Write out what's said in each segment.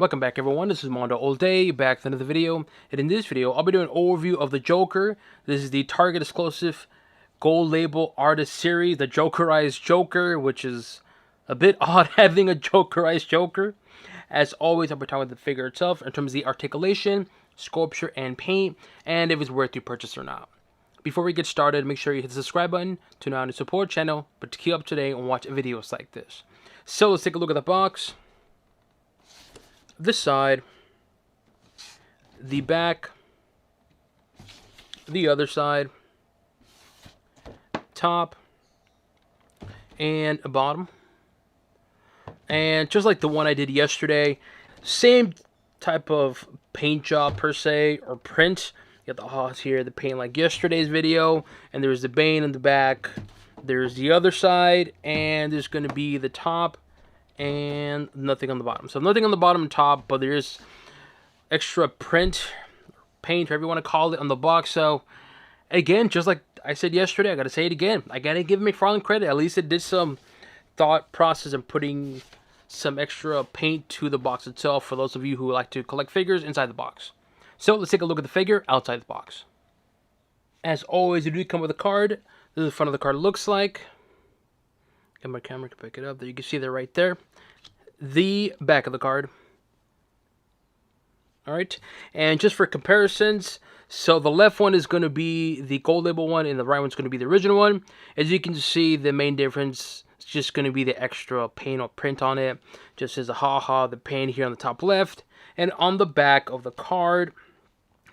Welcome back everyone, this is MandoAllDay, back with another video, and in this video, I'll be doing an overview of the Joker. This is the Target exclusive gold label artist series, the Jokerized Joker, which is a bit odd having a Jokerized Joker. As always, I'll be talking about the figure itself in terms of the articulation, sculpture, and paint, and if it's worth your purchase or not. Before we get started, make sure you hit the subscribe button to know how to support the channel, but to keep up to date and watch videos like this. So let's take a look at the box. This side, the back, the other side, top, and a bottom. And just like the one I did yesterday, same type of paint job per se, or print. You got the Haas here, the paint like yesterday's video, and there's the Bane in the back. There's the other side, and there's going to be the top, and nothing on the bottom. So nothing on the bottom and top, but there's extra print, paint, whatever you want to call it, on the box. So again, just like I said yesterday, I gotta say it again. I gotta give McFarlane credit. At least it did some thought process and putting some extra paint to the box itself for those of you who like to collect figures inside the box. So let's take a look at the figure outside the box. As always, you do come with a card. This is the front of the card looks like. Get my camera to pick it up. There, you can see that right there. The back of the card. Alright, and just for comparisons, so the left one is going to be the gold label one, and the right one's going to be the original one. As you can see, the main difference is just going to be the extra paint or print on it. Just as a haha, the paint here on the top left, and on the back of the card,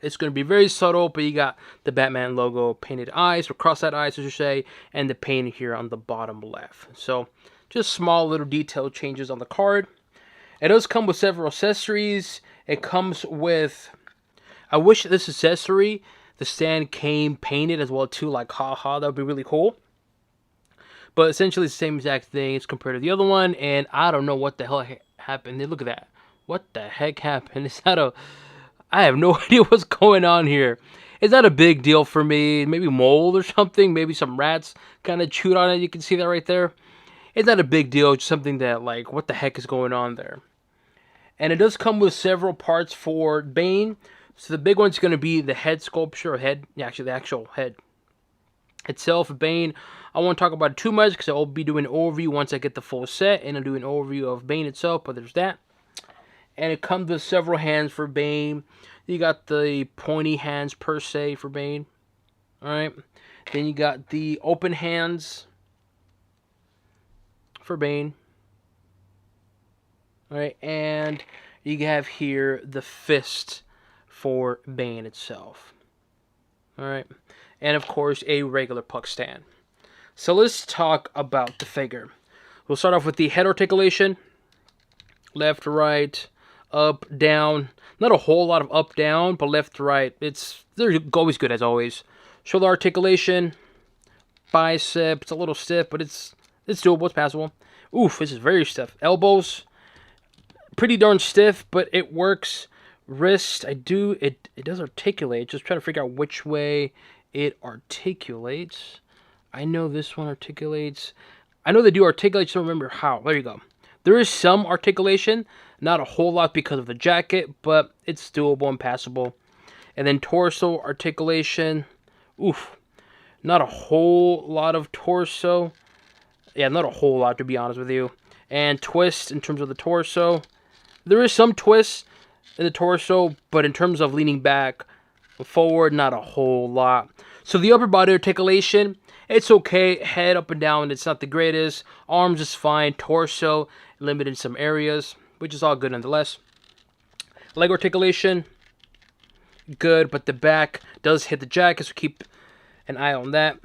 it's going to be very subtle, but you got the Batman logo painted eyes, or cross-eyed eyes, as you say, and the paint here on the bottom left. So, just small little detail changes on the card. It does come with several accessories. It comes with, I wish this accessory, the stand came painted as well too, like haha, that would be really cool. But essentially it's the same exact thing as compared to the other one, and I don't know what the hell happened. Look at that. What the heck happened? Is that a... I have no idea what's going on here. It's not a big deal for me. Maybe mold or something. Maybe some rats kind of chewed on it. You can see that right there. It's not a big deal. It's something that, like, what the heck is going on there? And it does come with several parts for Bane. So the big one's going to be the head sculpture, or head, yeah, actually the actual head itself, Bane. I won't talk about it too much because I'll be doing an overview once I get the full set, and I'll do an overview of Bane itself, but there's that. And it comes with several hands for Bane. You got the pointy hands per se for Bane. Alright. Then you got the open hands for Bane. Alright. And you have here the fist for Bane itself. Alright. And of course a regular puck stand. So let's talk about the figure. We'll start off with the head articulation. Left to right. Up, down, not a whole lot of up, down, but left to right, they're always good as always. Shoulder articulation, bicep, it's a little stiff, but it's doable, it's passable. Oof, this is very stiff. Elbows, pretty darn stiff, but it works. Wrist, it does articulate, just trying to figure out which way it articulates. I know this one articulates. I know they do articulate, just don't remember how. There you go. There is some articulation, not a whole lot because of the jacket, but it's doable and passable. And then torso articulation, oof, not a whole lot of torso. Yeah, not a whole lot to be honest with you. And twist in terms of the torso, there is some twist in the torso, but in terms of leaning back, forward, not a whole lot. So the upper body articulation, it's okay. Head up and down, it's not the greatest. Arms is fine. Torso, limited in some areas, which is all good nonetheless. Leg articulation, good, but the back does hit the jacket, so keep an eye on that.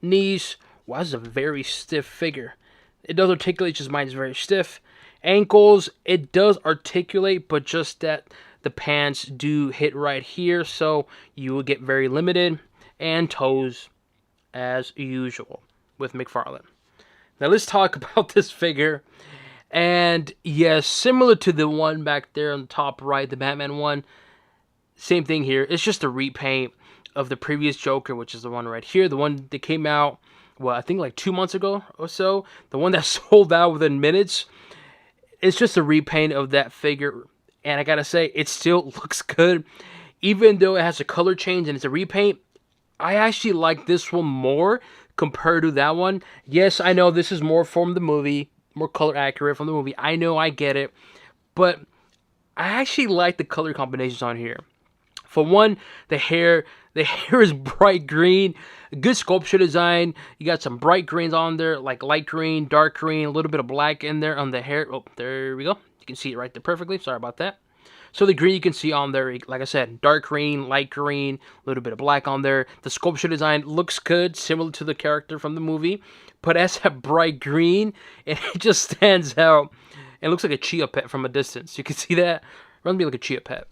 Knees, wow, this is a very stiff figure. It does articulate, just mine is very stiff. Ankles, it does articulate, but just that the pants do hit right here, so you will get very limited. And toes, as usual, with McFarlane. Now let's talk about this figure. And yes, similar to the one back there on the top right, the Batman one, same thing here. It's just a repaint of the previous Joker, which is the one right here. The one that came out, well, I think like 2 months ago or so. The one that sold out within minutes. It's just a repaint of that figure and I gotta say, it still looks good. Even though it has a color change and it's a repaint, I actually like this one more compared to that one. Yes, I know this is more from the movie, more color accurate from the movie. I know, I get it. But I actually like the color combinations on here. For one, the hair is bright green, good sculpture design. You got some bright greens on there, like light green, dark green, a little bit of black in there on the hair. Oh, there we go. You can see it right there perfectly. Sorry about that. So the green you can see on there, like I said, dark green, light green, a little bit of black on there. The sculpture design looks good, similar to the character from the movie, but as a bright green, and it just stands out. It looks like a chia pet from a distance. You can see that. Runs me like a chia pet.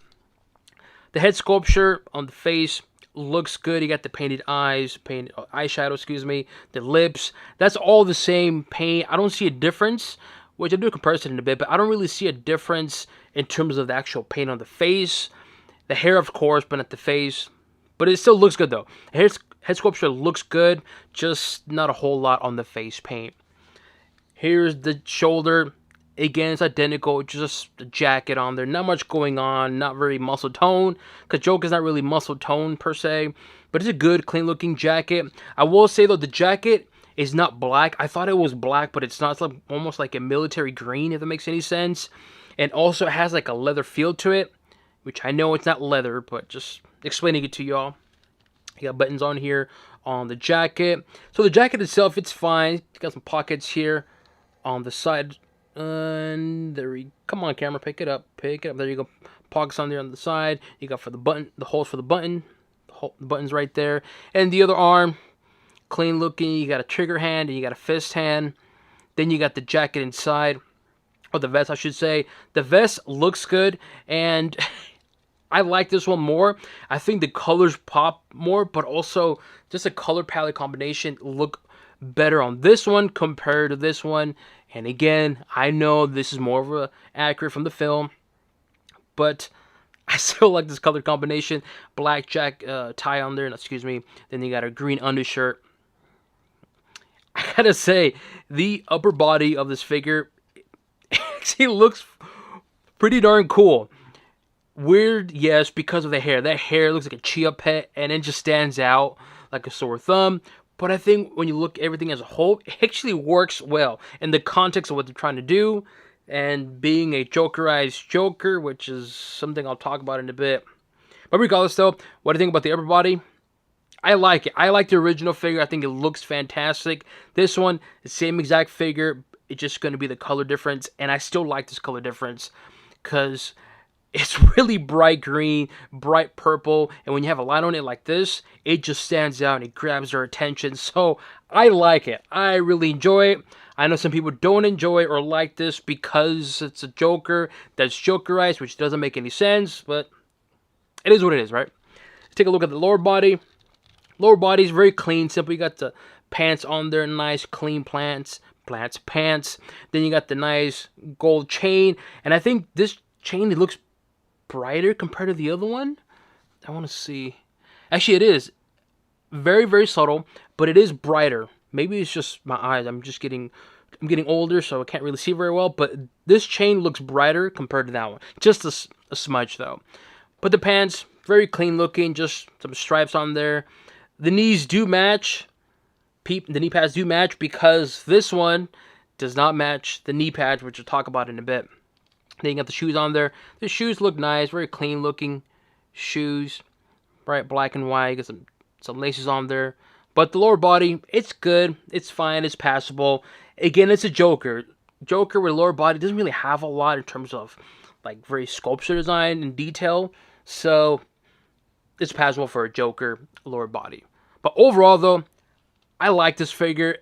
The head sculpture on the face looks good. You got the painted eyes, painted eyeshadow, excuse me, the lips. That's all the same paint. I don't see a difference, which I'll do a comparison in a bit, but I don't really see a difference in terms of the actual paint on the face. The hair, of course, but not the face. But it still looks good, though. The head sculpture looks good, just not a whole lot on the face paint. Here's the shoulder. Again, it's identical, just the jacket on there. Not much going on, not very muscle tone, because Joker's not really muscle tone per se, but it's a good, clean-looking jacket. I will say, though, the jacket is not black. I thought it was black, but it's not. It's like, almost like a military green, if that makes any sense. And also, it has like a leather feel to it, which I know it's not leather, but just explaining it to y'all. You got buttons on here on the jacket. So the jacket itself, it's fine. You got some pockets here on the side. And there we come on, camera, pick it up. There you go. Pockets on there on the side. You got for the button, the holes for the button. The buttons right there. And the other arm, clean looking. You got a trigger hand and you got a fist hand. Then you got the jacket inside, or the vest, I should say. The vest looks good, and I like this one more. I think the colors pop more, but also just a color palette combination look better on this one compared to this one. And again, I know this is more of a accurate from the film, but I still like this color combination. Black tie on there, excuse me. Then you got a green undershirt. I gotta say, the upper body of this figure actually looks pretty darn cool. Weird, yes, because of the hair. That hair looks like a chia pet, and it just stands out like a sore thumb. But I think when you look at everything as a whole, it actually works well in the context of what they're trying to do, and being a Jokerized Joker, which is something I'll talk about in a bit. But regardless, though, what do you think about the upper body? I like it. I like the original figure. I think it looks fantastic. This one, the same exact figure. It's just going to be the color difference, and I still like this color difference because it's really bright green, bright purple, and when you have a light on it like this, it just stands out and it grabs their attention. So I like it. I really enjoy it. I know some people don't enjoy it or like this because it's a Joker that's Jokerized, which doesn't make any sense, but it is what it is, right? Let's take a look at the lower body. Lower body is very clean, simple. You got the pants on there, nice, clean pants. Then you got the nice gold chain, and I think this chain, it looks brighter compared to the other one. I want to see. Actually, it is very, very subtle, but it is brighter. Maybe it's just my eyes. I'm getting older, so I can't really see very well. But this chain looks brighter compared to that one. Just a smudge, though. But the pants, very clean looking. Just some stripes on there. The knees do match. The knee pads do match because this one does not match the knee pads, which we'll talk about in a bit. Then you got the shoes on there. The shoes look nice, very clean looking shoes. Bright black and white. You got some laces on there. But the lower body, it's good. It's fine. It's passable. Again, it's a Joker. Joker with a lower body doesn't really have a lot in terms of like very sculpture design and detail. So it's passable for a Joker lower body. But overall, though, I like this figure.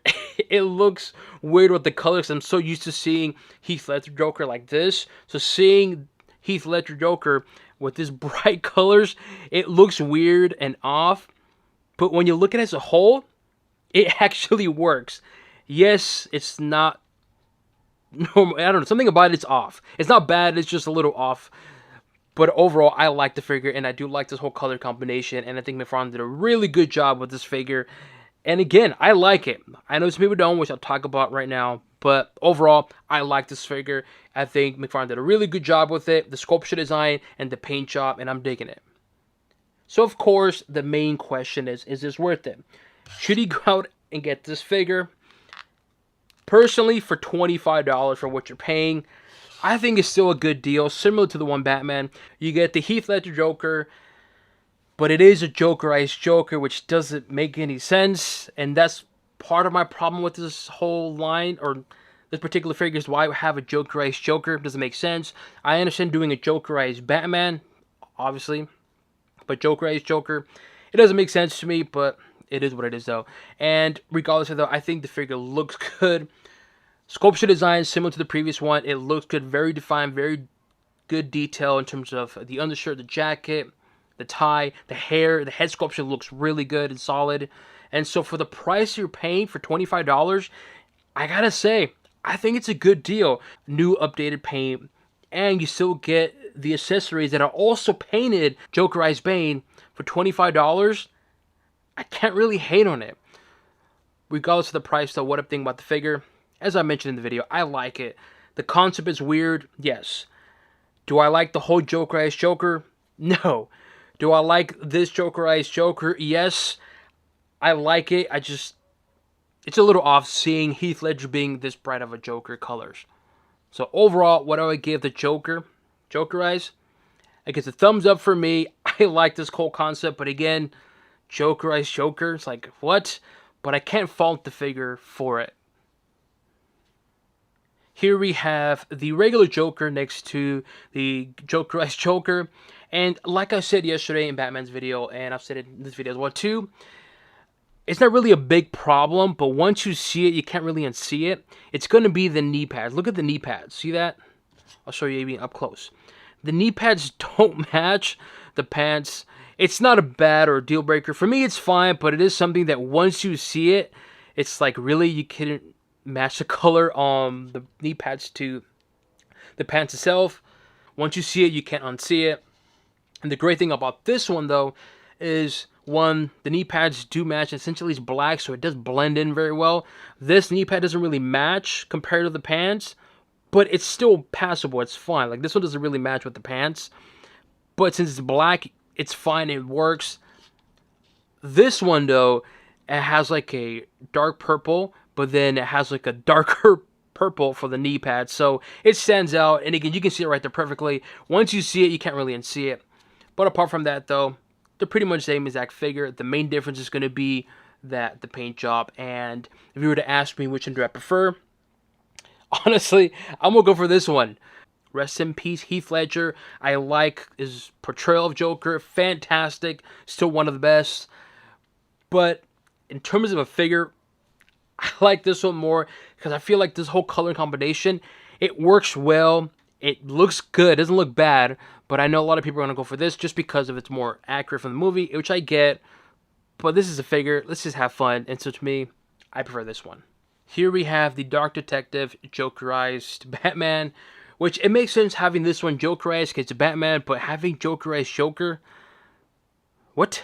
It looks weird with the colors. I'm so used to seeing Heath Ledger Joker like this. So seeing Heath Ledger Joker with these bright colors, it looks weird and off. But when you look at it as a whole, it actually works. Yes, it's not normal. I don't know. Something about it's off. It's not bad. It's just a little off. But overall, I like the figure, and I do like this whole color combination. And I think McFarlane did a really good job with this figure. And again, I like it. I know some people don't, which I'll talk about right now. But overall, I like this figure. I think McFarlane did a really good job with it, the sculpture design and the paint job, and I'm digging it. So of course, the main question is this worth it? Should you go out and get this figure? Personally, for $25 for what you're paying, I think it's still a good deal, similar to the one Batman. You get the Heath Ledger Joker, but it is a Jokerized Joker, which doesn't make any sense, and that's part of my problem with this whole line, or this particular figure, is why I have a Jokerized Joker. It doesn't make sense. I understand doing a Jokerized Batman, obviously, but Jokerized Joker, it doesn't make sense to me, but it is what it is, though. And regardless of that, I think the figure looks good. Sculpture design similar to the previous one. It looks good, very defined, very good detail in terms of the undershirt, the jacket, the tie, the hair. The head sculpture looks really good and solid. And so for the price you're paying for $25, I gotta say, I think it's a good deal. New updated paint, and you still get the accessories that are also painted Jokerized Bane for $25. I can't really hate on it. Regardless of the price, though, what I'm thinking about the figure, as I mentioned in the video, I like it. The concept is weird, yes. Do I like the whole Jokerized Joker? No. Do I like this Jokerized Joker? Yes. I like it. It's a little off seeing Heath Ledger being this bright of a Joker colors. So overall, what do I give the Joker? Jokerized? It gets a thumbs up for me. I like this whole concept, but again, Jokerized Joker, it's like, what? But I can't fault the figure for it. Here we have the regular Joker next to the Jokerized Joker. And like I said yesterday in Batman's video, and I've said it in this video as well too, it's not really a big problem, but once you see it, you can't really unsee it. It's going to be the knee pads. Look at the knee pads. See that? I'll show you even up close. The knee pads don't match the pants. It's not a bad or a deal breaker. For me, it's fine, but it is something that once you see it, it's like, really, you couldn't match the color on the knee pads to the pants itself. Once you see it, you can't unsee it. And the great thing about this one, though, is one, the knee pads do match. Essentially, it's black, so it does blend in very well. This knee pad doesn't really match compared to the pants, but it's still passable. It's fine. Like, this one doesn't really match with the pants, but since it's black, it's fine. It works. This one, though, it has like a dark purple, but then it has like a darker purple for the knee pads, so it stands out. And again, you can see it right there perfectly. Once you see it, you can't really unsee it. But apart from that, though, they're pretty much the same exact figure. The main difference is going to be that the paint job. And if you were to ask me which one do I prefer, honestly, I'm going to go for this one. Rest in peace, Heath Ledger. I like his portrayal of Joker. Fantastic. Still one of the best. But in terms of a figure, I like this one more because I feel like this whole color combination, it works well. It looks good. It doesn't look bad. But I know a lot of people are going to go for this just because of it's more accurate from the movie, which I get. But this is a figure. Let's just have fun. And so to me, I prefer this one. Here we have the Dark Detective Jokerized Batman, which it makes sense having this one Jokerized because it's a Batman, but having Jokerized Joker, what?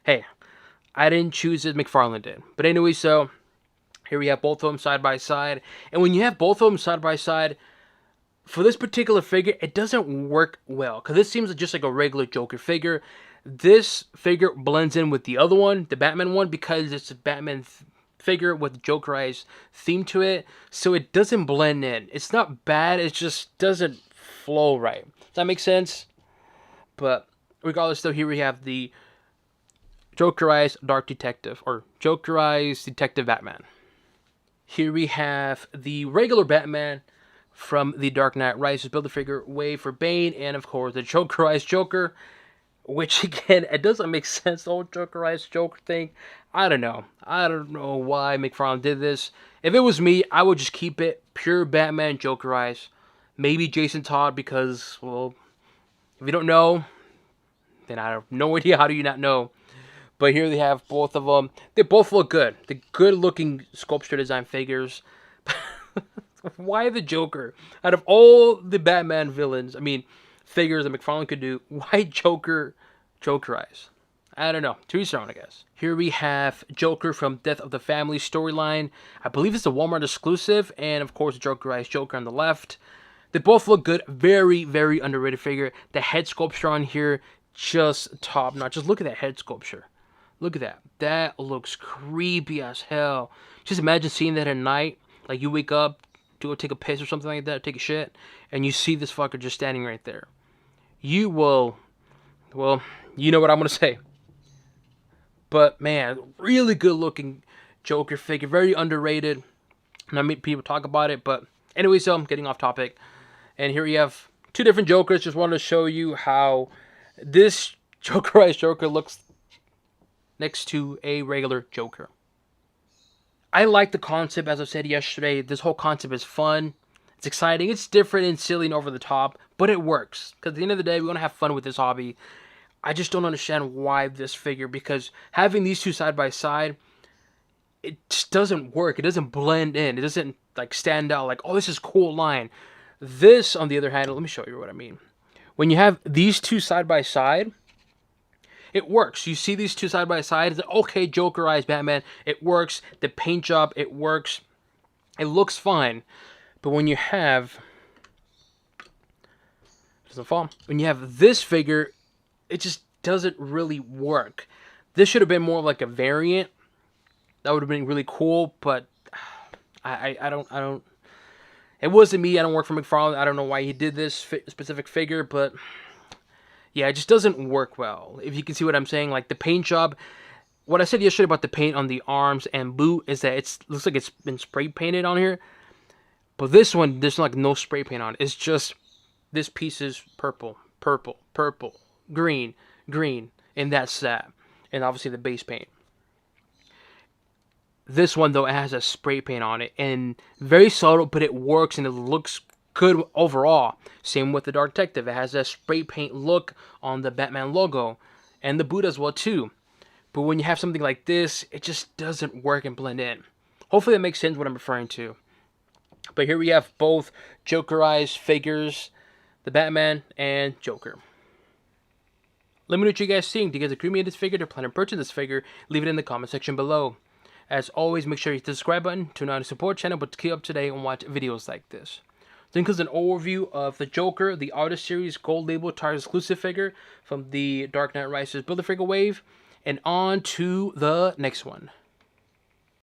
Hey, I didn't choose it, McFarlane did. But anyway, so here we have both of them side by side. And when you have both of them side by side, for this particular figure, it doesn't work well because this seems just like a regular Joker figure. This figure blends in with the other one, the Batman one, because it's a Batman figure with Jokerized theme to it, so it doesn't blend in. It's not bad, it just doesn't flow right. Does that make sense? But regardless, though, here we have the Jokerized Dark Detective, or Jokerized Detective Batman. Here we have the regular Batman from the Dark Knight Rises Build-A-Figure way for Bane, and of course the Jokerized Joker, which again, it doesn't make sense, the whole Jokerized Joker thing. I don't know why McFarlane did this. If it was me, I would just keep it pure Batman Jokerized. Maybe Jason Todd, because, well, if you don't know, then I have no idea how do you not know. But here they have both of them. They both look good. The good-looking sculpture design figures. Why the Joker? Out of all the Batman villains, figures that McFarlane could do, why Joker Jokerized? I don't know. To each their own, I guess. Here we have Joker from Death of the Family storyline. I believe it's a Walmart exclusive, and of course, Jokerized Joker on the left. They both look good. Very, very underrated figure. The head sculpture on here, just top notch. Just look at that head sculpture. Look at that. That looks creepy as hell. Just imagine seeing that at night. Like you wake up to go take a piss or something like that, take a shit, and you see this fucker just standing right there. You will, well, you know what I'm going to say. But man, really good looking Joker figure. Very underrated. Not many people talk about it, but anyway, so I'm getting off topic. And here we have two different Jokers. Just wanted to show you how this Jokerized Joker looks next to a regular Joker. I like the concept, as I said yesterday. This whole concept is fun. It's exciting. It's different and silly and over the top, but it works. Because at the end of the day, we want to have fun with this hobby. I just don't understand why this figure, because having these two side by side, it just doesn't work. It doesn't blend in. It doesn't like stand out like, oh, this is a cool line. This, on the other hand, let me show you what I mean. When you have these two side by side, it works. You see these two side by side, it's like, okay, Jokerized Batman, it works. The paint job, it works. It looks fine. But when you have, it doesn't fall. When you have this figure, it just doesn't really work. This should have been more like a variant. That would have been really cool, but I don't. It wasn't me. I don't work for McFarlane. I don't know why he did this specific figure, but yeah, it just doesn't work well. If you can see what I'm saying, like the paint job. What I said yesterday about the paint on the arms and boot is that it looks like it's been spray painted on here. But this one, there's like no spray paint on it. It's just this piece is purple, purple, purple, green, green, and that's that. And obviously the base paint. This one, though, it has a spray paint on it, and very subtle, but it works, and it looks good overall. Same with the Dark Detective. It has a spray paint look on the Batman logo, and the boot as well, too. But when you have something like this, it just doesn't work and blend in. Hopefully that makes sense what I'm referring to. But here we have both Jokerized figures, the Batman and Joker. Let me know what you guys think. Do you guys agree with me on this figure? Do you plan to purchase this figure? Leave it in the comment section below. As always, make sure you hit the subscribe button to not only support the channel, but to keep up to date and watch videos like this. Then comes an overview of the Joker, the Artist Series Gold Label Target exclusive figure from the Dark Knight Rises Build-A-Figure wave. And on to the next one.